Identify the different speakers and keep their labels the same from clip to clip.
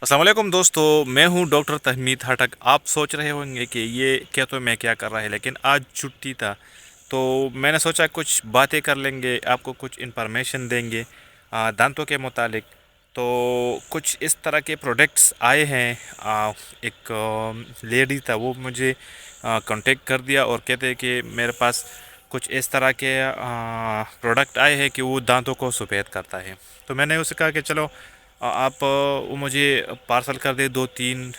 Speaker 1: अस्सलाम वालेकुम दोस्तों, मैं हूं डॉक्टर तहमीद हटक। आप सोच रहे होंगे कि ये क्या तो मैं क्या कर रहा है, लेकिन आज छुट्टी था तो मैंने सोचा कुछ बातें कर लेंगे, आपको कुछ इन्फॉर्मेशन देंगे दांतों के मुतालिक। तो कुछ इस तरह के प्रोडक्ट्स आए हैं। एक लेडी था, वो मुझे कांटेक्ट कर दिया और कहते हैं कि मेरे पास कुछ इस तरह के प्रोडक्ट आए हैं कि वो दांतों को सफ़ेद करता है। तो मैंने उसे कहा कि चलो आप वो मुझे पार्सल कर दे दो तीन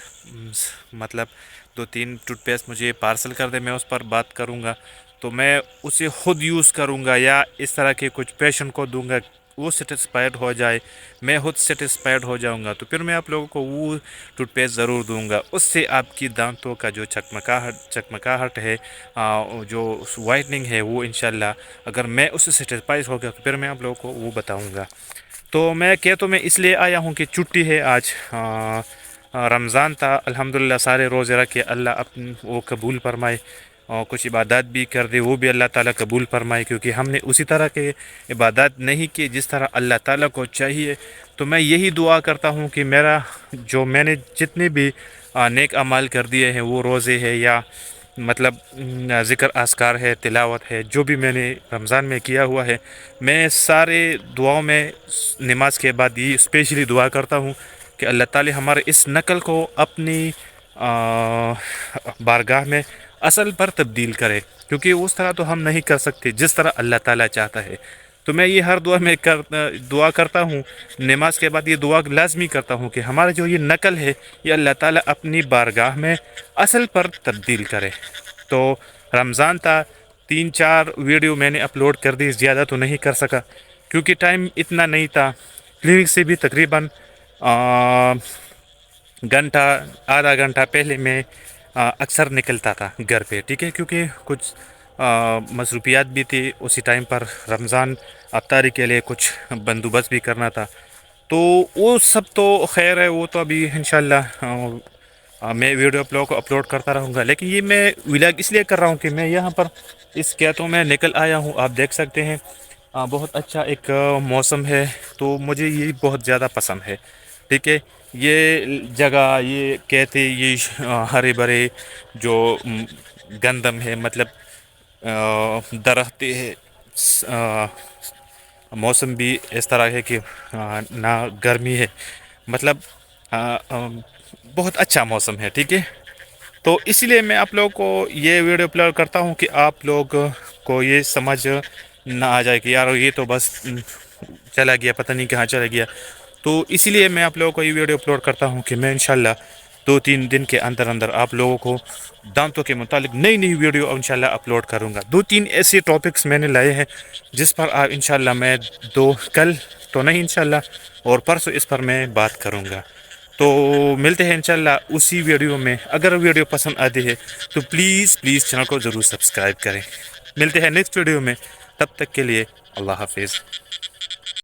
Speaker 1: मतलब दो तीन टूथपेस्ट मुझे पार्सल कर दे, मैं उस पर बात करूँगा। तो मैं उसे खुद यूज़ करूँगा या इस तरह के कुछ पेशेंट को दूंगा, वो सेटिस्फाइड हो जाए, मैं खुद सेटिस्फाइड हो जाऊंगा, तो फिर मैं आप लोगों को वो टूथपेस्ट ज़रूर दूंगा। उससे आपकी दांतों का जो चकमकाहट है, जो वाइटनिंग है, वो इंशाल्लाह अगर मैं उससे सेटिस्फाइड हो गया तो फिर मैं आप लोगों को वो बताऊंगा। तो मैं इसलिए आया हूँ कि छुट्टी है आज। रमज़ान था, अल्हम्दुलिल्लाह सारे रोज़े रखे, अल्लाह अपन वो कबूल फरमाए और कुछ इबादत भी कर दे, वो भी अल्लाह ताला कबूल फरमाए, क्योंकि हमने उसी तरह के इबादत नहीं की जिस तरह अल्लाह ताला को चाहिए। तो मैं यही दुआ करता हूँ कि मैंने जितने भी नेक अमाल कर दिए हैं, वो रोज़े है या मतलब ज़िक्र अस्कार है, तिलावत है, जो भी मैंने रमज़ान में किया हुआ है, मैं सारे दुआओं में नमाज के बाद ये स्पेशली दुआ करता हूँ कि अल्लाह ताला हमारे इस नकल को अपनी बारगाह में असल पर तब्दील करे, क्योंकि उस तरह तो हम नहीं कर सकते जिस तरह अल्लाह ताला चाहता है। तो मैं ये हर दुआ करता हूँ, नमाज के बाद ये दुआ लाजमी करता हूँ कि हमारा जो ये नकल है, ये अल्लाह ताला अपनी बारगाह में असल पर तब्दील करे। तो रमज़ान था, 3-4 वीडियो मैंने अपलोड कर दी, ज़्यादा तो नहीं कर सका क्योंकि टाइम इतना नहीं था। क्लिनिक से भी तकरीबन घंटा आधा घंटा पहले मैं अक्सर निकलता था घर पे, ठीक है, क्योंकि कुछ मसरूफियात भी थी उसी टाइम पर। रमज़ान अफ्तारी के लिए कुछ बंदोबस्त भी करना था, तो वो सब तो खैर है, वो तो अभी इंशाल्लाह मैं वीडियो अपलोड करता रहूँगा। लेकिन ये मैं व्लॉग इसलिए कर रहा हूँ कि मैं यहाँ पर इस खेतों में निकल आया हूँ, आप देख सकते हैं। बहुत अच्छा एक मौसम है, तो मुझे ये बहुत ज़्यादा पसंद है, ठीक है। ये जगह, ये कहते, ये हरे भरे जो गंदम है, मतलब दरख्तें है, मौसम भी इस तरह है कि ना गर्मी है, मतलब अ, अ, बहुत अच्छा मौसम है, ठीक है। तो इसलिए मैं आप लोगों को ये वीडियो अपलोड करता हूँ कि आप लोग को ये समझ ना आ जाए कि यार ये तो बस चला गया, पता नहीं कहाँ चला गया। तो इसीलिए मैं आप लोगों को ये वीडियो अपलोड करता हूँ कि मैं इंशाल्लाह 2-3 दिन के अंदर अंदर आप लोगों को दांतों के मुतालिक नई नई वीडियो इंशाल्लाह अपलोड करूँगा। 2-3 ऐसे टॉपिक्स मैंने लाए हैं जिस पर आप इंशाल्लाह मैं दो कल तो नहीं, इंशाल्लाह और परसों इस पर मैं बात करूँगा। तो मिलते हैं इंशाल्लाह उसी वीडियो में। अगर वीडियो पसंद आती है तो प्लीज़ प्लीज़ चैनल को ज़रूर सब्सक्राइब करें। मिलते हैं नेक्स्ट वीडियो में, तब तक के लिए अल्लाह हाफिज़।